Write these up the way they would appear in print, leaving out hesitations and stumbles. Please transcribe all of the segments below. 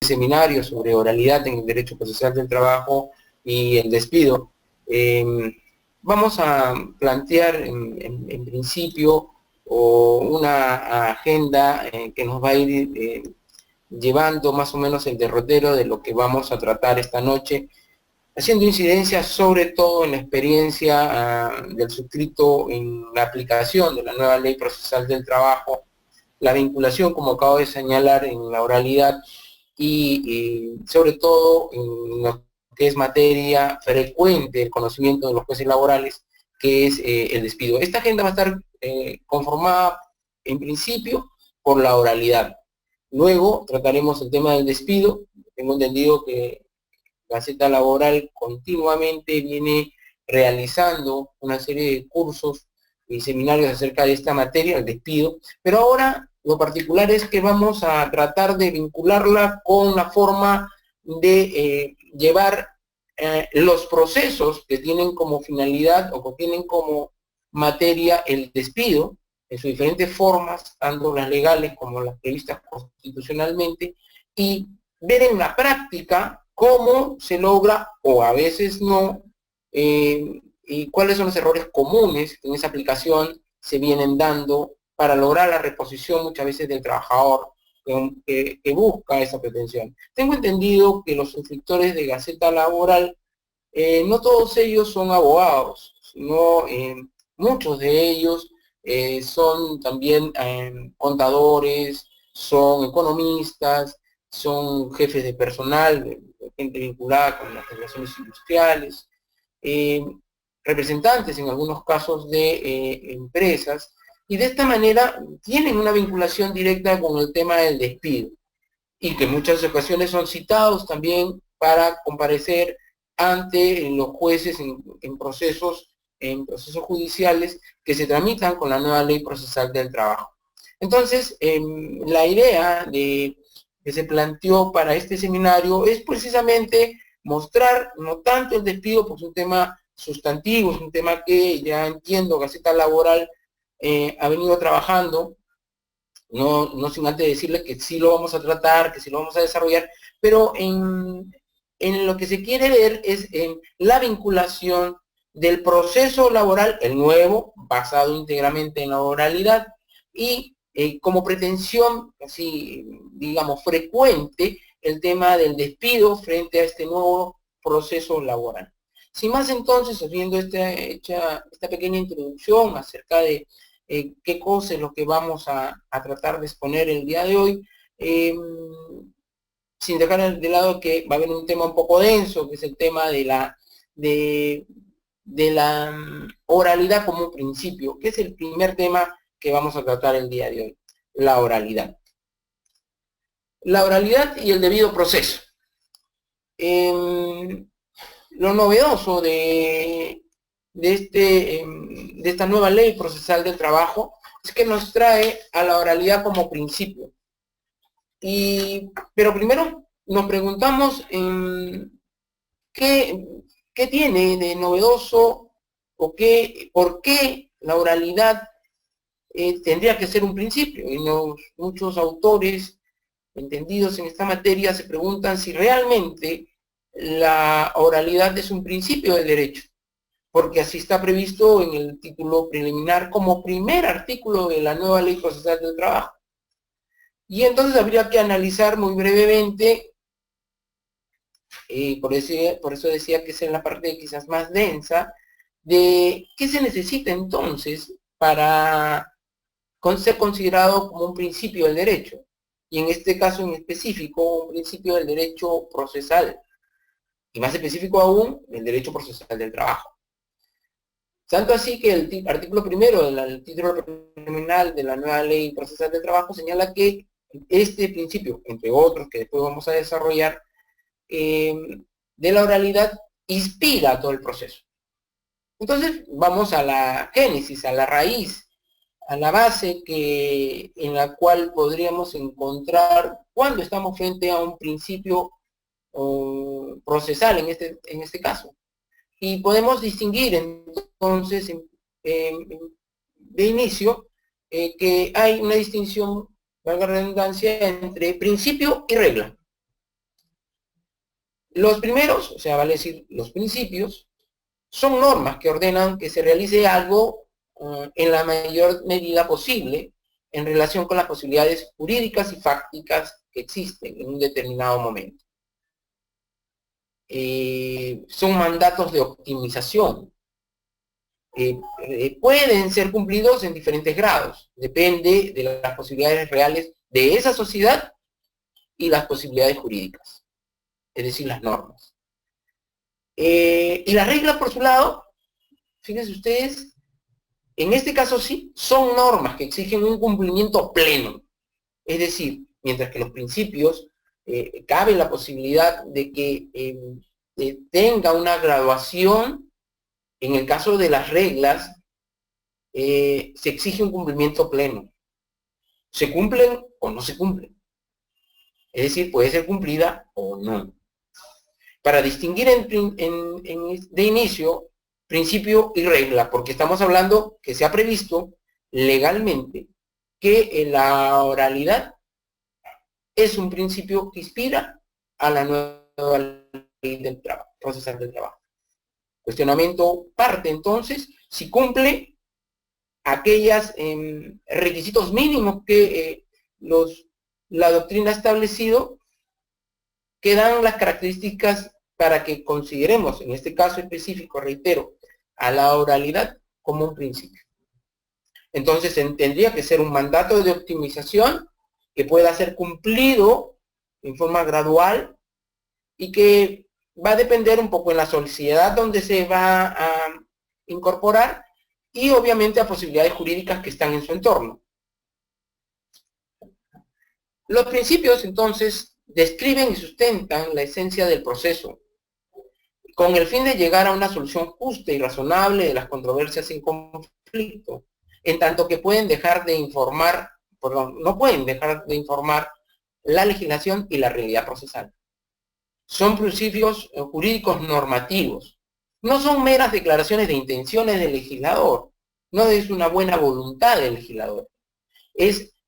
seminario sobre oralidad en el derecho procesal del trabajo y el despido. Vamos a plantear en principio una agenda que nos va a ir llevando más o menos el derrotero de lo que vamos a tratar esta noche, haciendo incidencia sobre todo en la experiencia del suscrito en la aplicación de la nueva ley procesal del trabajo, la vinculación, como acabo de señalar, en la oralidad y sobre todo en lo que es materia frecuente del conocimiento de los jueces laborales, que es el despido. Esta agenda va a estar conformada en principio por la oralidad. Luego trataremos el tema del despido. Tengo entendido que Gaceta Laboral continuamente viene realizando una serie de cursos y seminarios acerca de esta materia, el despido, pero ahora lo particular es que vamos a tratar de vincularla con la forma de llevar los procesos que tienen como finalidad o que tienen como materia el despido, en sus diferentes formas, tanto las legales como las previstas constitucionalmente, y ver en la práctica cómo se logra, o a veces no, y cuáles son los errores comunes que en esa aplicación se vienen dando para lograr la reposición muchas veces del trabajador que busca esa pretensión. Tengo entendido que los suscriptores de Gaceta Laboral, no todos ellos son abogados, sino muchos de ellos son también contadores, son economistas, son jefes de personal, gente vinculada con las relaciones industriales, representantes en algunos casos de empresas, y de esta manera tienen una vinculación directa con el tema del despido, y que en muchas ocasiones son citados también para comparecer ante los jueces en procesos judiciales que se tramitan con la nueva ley procesal del trabajo. Entonces, la idea que se planteó para este seminario es precisamente mostrar no tanto el despido, porque es un tema sustantivo, es un tema que ya entiendo Gaceta Laboral ha venido trabajando, no sin antes decirle que sí lo vamos a tratar, que sí lo vamos a desarrollar, pero en lo que se quiere ver es en la vinculación del proceso laboral, el nuevo, basado íntegramente en la oralidad, y como pretensión, así digamos, frecuente, el tema del despido frente a este nuevo proceso laboral. Sin más entonces, habiendo esta pequeña introducción acerca de qué cosa es lo que vamos a tratar de exponer el día de hoy, sin dejar de lado que va a haber un tema un poco denso, que es el tema de la oralidad como un principio, que es el primer tema que vamos a tratar el día de hoy, la oralidad. La oralidad y el debido proceso. Lo novedoso de esta nueva ley procesal del trabajo es que nos trae a la oralidad como principio. Pero primero nos preguntamos qué tiene de novedoso o por qué la oralidad tendría que ser un principio. Y muchos autores entendidos en esta materia se preguntan si realmente la oralidad es un principio de derecho, porque así está previsto en el título preliminar como primer artículo de la nueva ley procesal del trabajo. Y entonces habría que analizar muy brevemente, por eso decía que es en la parte quizás más densa, de qué se necesita entonces para ser considerado como un principio del derecho, y en este caso en específico, un principio del derecho procesal, y más específico aún, el derecho procesal del trabajo. Tanto así que el artículo primero del título preliminar de la nueva ley procesal del trabajo señala que este principio, entre otros que después vamos a desarrollar, de la oralidad inspira todo el proceso. Entonces vamos a la génesis, a la raíz, a la base en la cual podríamos encontrar cuando estamos frente a un principio procesal en este caso. Y podemos distinguir entonces de inicio que hay una distinción, valga la redundancia, entre principio y regla. Los primeros, o sea, vale decir, los principios, son normas que ordenan que se realice algo en la mayor medida posible en relación con las posibilidades jurídicas y fácticas que existen en un determinado momento. Son mandatos de optimización. Pueden ser cumplidos en diferentes grados. Depende de las posibilidades reales de esa sociedad y las posibilidades jurídicas, es decir, las normas. Y las reglas, por su lado, fíjense ustedes, en este caso sí, son normas que exigen un cumplimiento pleno. Es decir, mientras que los principios, cabe la posibilidad de que tenga una graduación. En el caso de las reglas, se exige un cumplimiento pleno. ¿Se cumplen o no se cumplen? Es decir, puede ser cumplida o no. Para distinguir de inicio principio y regla, porque estamos hablando que se ha previsto legalmente que la oralidad es un principio que inspira a la nueva ley del trabajo, procesal del trabajo. Cuestionamiento parte entonces si cumple aquellos requisitos mínimos que la doctrina ha establecido, que dan las características para que consideremos, en este caso específico, reitero, a la oralidad como un principio. Entonces tendría que ser un mandato de optimización que pueda ser cumplido en forma gradual y que va a depender un poco en la sociedad donde se va a incorporar y obviamente a posibilidades jurídicas que están en su entorno. Los principios entonces describen y sustentan la esencia del proceso con el fin de llegar a una solución justa y razonable de las controversias en conflicto, en tanto que pueden dejar de informar, perdón, no pueden dejar de informar la legislación y la realidad procesal. Son principios jurídicos normativos. No son meras declaraciones de intenciones del legislador. No es una buena voluntad del legislador.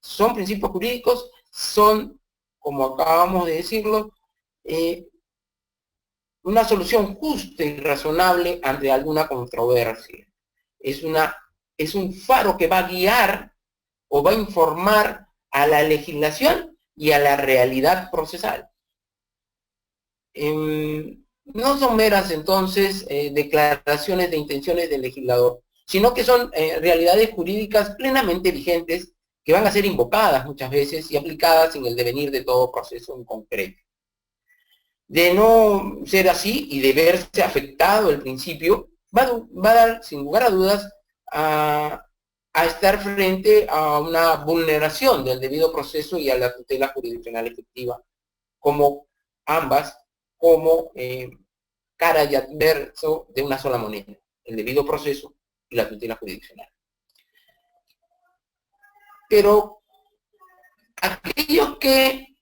Son principios jurídicos, son, como acabamos de decirlo, una solución justa y razonable ante alguna controversia. Es un faro que va a guiar o va a informar a la legislación y a la realidad procesal. No son meras entonces declaraciones de intenciones del legislador, sino que son realidades jurídicas plenamente vigentes que van a ser invocadas muchas veces y aplicadas en el devenir de todo proceso en concreto. De no ser así y de verse afectado el principio, va a dar sin lugar a dudas a estar frente a una vulneración del debido proceso y a la tutela jurisdiccional efectiva, como ambas, como cara y adverso de una sola moneda, el debido proceso y la tutela jurisdiccional. Pero aquellos que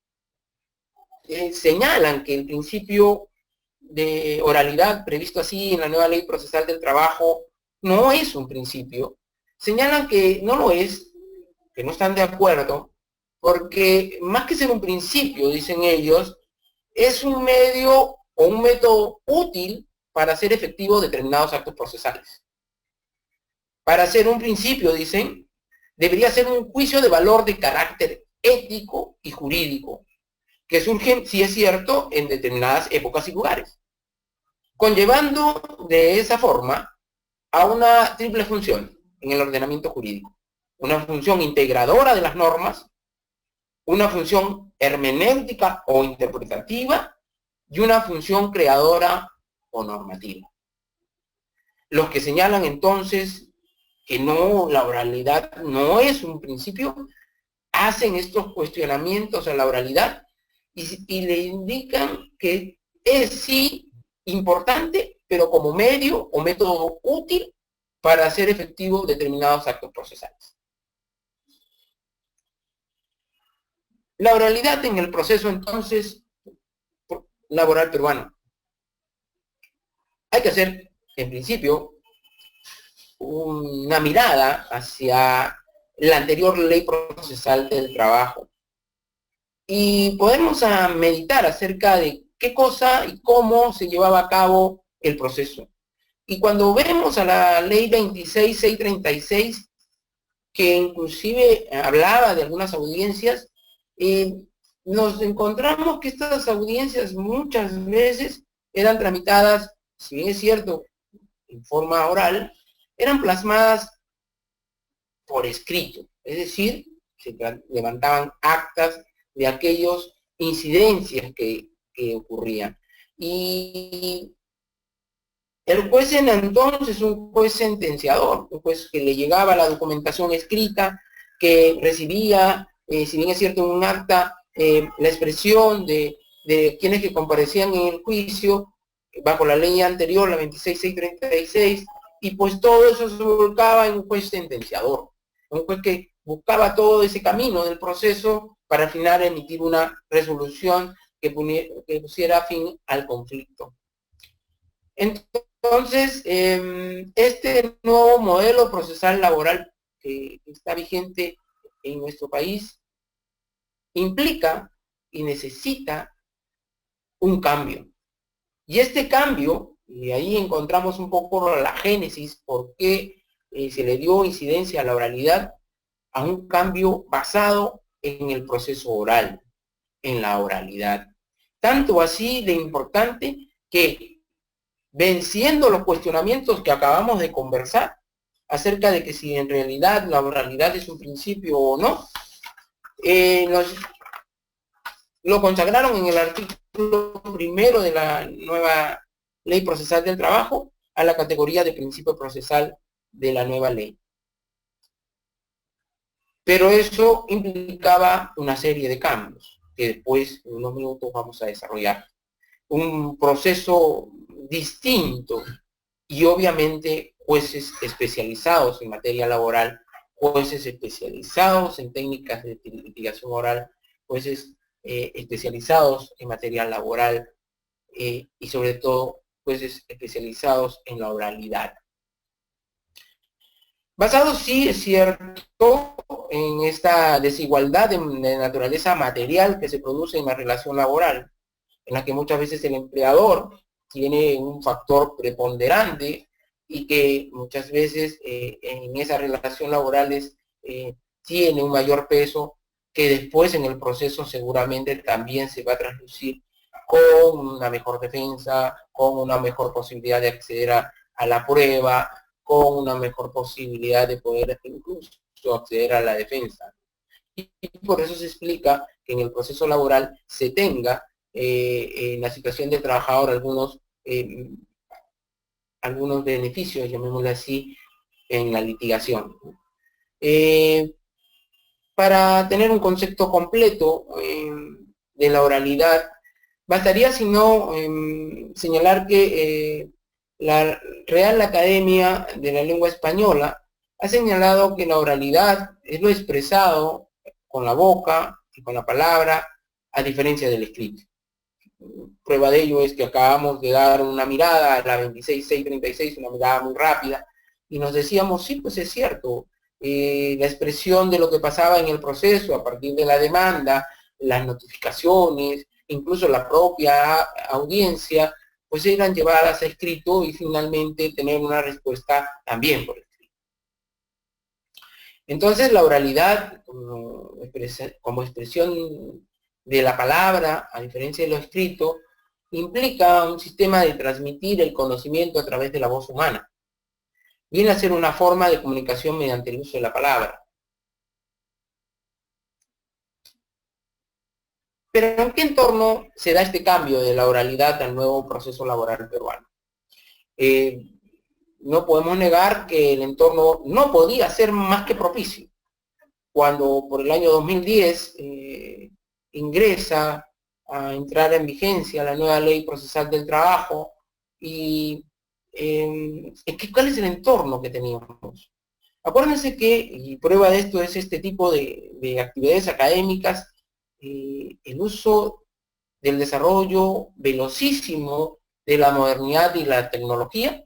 señalan que el principio de oralidad previsto así en la nueva ley procesal del trabajo no es un principio, señalan que no lo es, que no están de acuerdo, porque más que ser un principio, dicen ellos, es un medio o un método útil para hacer efectivos determinados actos procesales. Para ser un principio, dicen, debería ser un juicio de valor de carácter ético y jurídico, que surgen, si es cierto, en determinadas épocas y lugares, conllevando de esa forma a una triple función en el ordenamiento jurídico. Una función integradora de las normas, una función hermenéutica o interpretativa y una función creadora o normativa. Los que señalan entonces que no, la oralidad no es un principio, hacen estos cuestionamientos a la oralidad y le indican que es sí importante, pero como medio o método útil para hacer efectivos determinados actos procesales. La oralidad en el proceso entonces laboral peruano. Hay que hacer, en principio, una mirada hacia la anterior ley procesal del trabajo y podemos meditar acerca de qué cosa y cómo se llevaba a cabo el proceso. Y cuando vemos a la ley 26.636, que inclusive hablaba de algunas audiencias, nos encontramos que estas audiencias muchas veces eran tramitadas, si bien es cierto, en forma oral, eran plasmadas por escrito, es decir, se levantaban actas de aquellos incidencias que ocurrían. Y el juez en entonces, un juez sentenciador, un juez que le llegaba la documentación escrita, que recibía, si bien es cierto, en un acta, la expresión de quienes que comparecían en el juicio, bajo la ley anterior, la 26.636, y pues todo eso se volcaba en un juez sentenciador, un juez que buscaba todo ese camino del proceso para al final emitir una resolución que pusiera fin al conflicto. Entonces, este nuevo modelo procesal laboral que está vigente en nuestro país implica y necesita un cambio. Y este cambio, y ahí encontramos un poco la génesis, por qué se le dio incidencia a la oralidad, a un cambio basado en el proceso oral, en la oralidad. Tanto así de importante que, venciendo los cuestionamientos que acabamos de conversar, acerca de que si en realidad la oralidad es un principio o no, lo consagraron en el artículo primero de la nueva Ley Procesal del Trabajo a la categoría de principio procesal de la nueva ley. Pero eso implicaba una serie de cambios que después, en unos minutos, vamos a desarrollar. Un proceso distinto y obviamente jueces especializados en materia laboral, jueces especializados en técnicas de litigación oral, jueces especializados en materia laboral y sobre todo jueces especializados en la oralidad. Basado, sí, es cierto, en esta desigualdad de naturaleza material que se produce en la relación laboral, en la que muchas veces el empleador tiene un factor preponderante y que muchas veces en esas relaciones laborales tiene un mayor peso que después en el proceso seguramente también se va a traslucir con una mejor defensa, con una mejor posibilidad de acceder a la prueba, con una mejor posibilidad de poder incluso acceder a la defensa. Y por eso se explica que en el proceso laboral se tenga en la situación del trabajador algunos beneficios, llamémoslo así, en la litigación. Para tener un concepto completo de la oralidad, bastaría sino señalar que la Real Academia de la Lengua Española ha señalado que la oralidad es lo expresado con la boca y con la palabra, a diferencia del escrito. Prueba de ello es que acabamos de dar una mirada a la 26.636, una mirada muy rápida, y nos decíamos, sí, pues es cierto, la expresión de lo que pasaba en el proceso a partir de la demanda, las notificaciones, incluso la propia audiencia, pues eran llevadas a escrito y finalmente tener una respuesta también por escrito. Entonces la oralidad como expresión de la palabra, a diferencia de lo escrito, implica un sistema de transmitir el conocimiento a través de la voz humana. Viene a ser una forma de comunicación mediante el uso de la palabra. Pero ¿en qué entorno se da este cambio de la oralidad al nuevo proceso laboral peruano? No podemos negar que el entorno no podía ser más que propicio. Cuando por el año 2010 ingresa a entrar en vigencia la nueva Ley Procesal del Trabajo, y ¿cuál es el entorno que teníamos? Acuérdense que, y prueba de esto es este tipo de actividades académicas, el uso del desarrollo velocísimo de la modernidad y la tecnología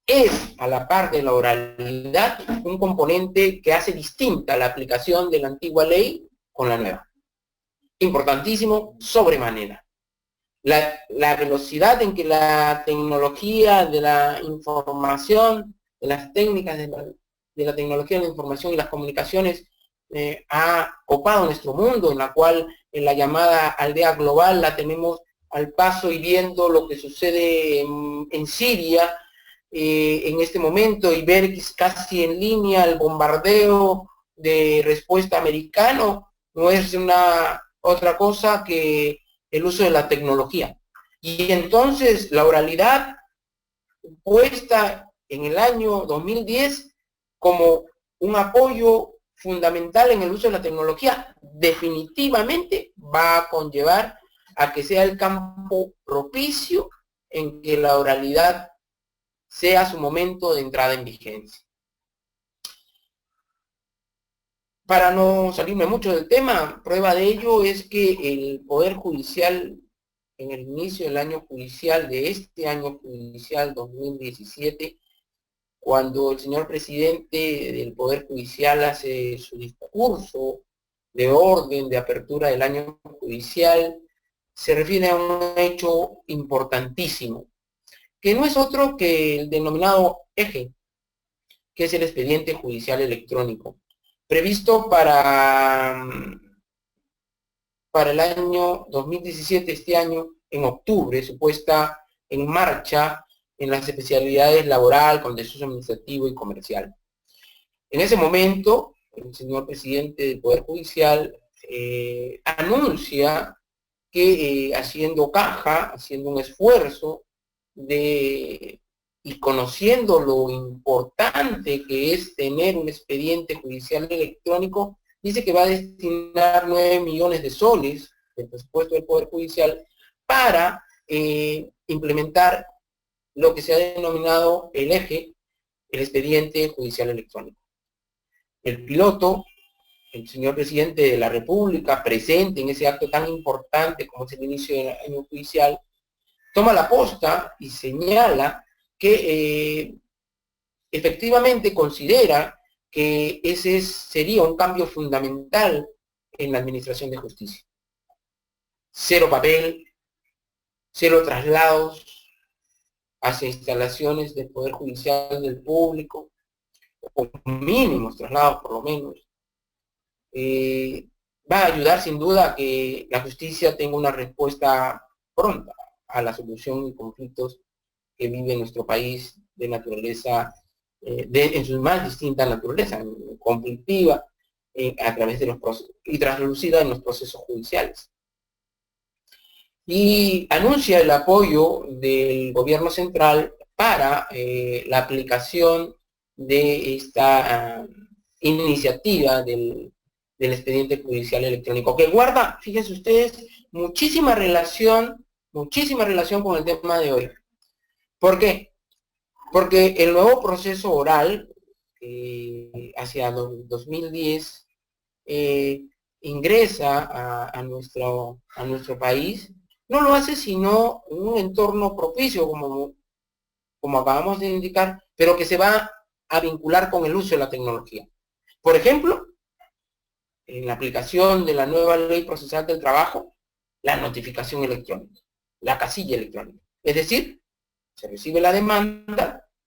es, a la par de la oralidad, un componente que hace distinta la aplicación de la antigua ley con la nueva. Importantísimo, sobremanera. la velocidad en que la tecnología de la información, de las técnicas de la tecnología de la información y las comunicaciones ha copado nuestro mundo, en la cual en la llamada aldea global la tenemos al paso y viendo lo que sucede en Siria en este momento, y ver casi en línea el bombardeo de respuesta americano, no es una otra cosa que el uso de la tecnología. Y entonces la oralidad puesta en el año 2010 como un apoyo fundamental en el uso de la tecnología, definitivamente va a conllevar a que sea el campo propicio en que la oralidad sea su momento de entrada en vigencia. Para no salirme mucho del tema, prueba de ello es que el Poder Judicial, en el inicio del año judicial, de este año judicial 2017, cuando el señor presidente del Poder Judicial hace su discurso de orden de apertura del año judicial, se refiere a un hecho importantísimo, que no es otro que el denominado eje, que es el expediente judicial electrónico, previsto para el año 2017, este año, en octubre, se puesta en marcha en las especialidades laboral, contencioso administrativo y comercial. En ese momento, el señor presidente del Poder Judicial anuncia que haciendo caja, haciendo un esfuerzo y conociendo lo importante que es tener un expediente judicial electrónico, dice que va a destinar 9 millones de soles del presupuesto del Poder Judicial para implementar lo que se ha denominado el eje, el expediente judicial electrónico. El piloto, el señor presidente de la República, presente en ese acto tan importante como es el inicio del año judicial, toma la posta y señala que efectivamente considera que ese sería un cambio fundamental en la administración de justicia. Cero papel, cero traslados hacia instalaciones del Poder Judicial del público, o mínimos traslados por lo menos. Va a ayudar sin duda a que la justicia tenga una respuesta pronta a la solución de conflictos que vive nuestro país de naturaleza, en sus más distintas naturalezas, conflictiva, a través de los procesos, y traslucida en los procesos judiciales. Y anuncia el apoyo del gobierno central para la aplicación de esta iniciativa del expediente judicial electrónico, que guarda, fíjense ustedes, muchísima relación con el tema de hoy. ¿Por qué? Porque el nuevo proceso oral, hacia 2010, ingresa a nuestro país, no lo hace sino en un entorno propicio, como acabamos de indicar, pero que se va a vincular con el uso de la tecnología. Por ejemplo, en la aplicación de la nueva Ley Procesal del Trabajo, la notificación electrónica, la casilla electrónica. Es decir, se recibe la demanda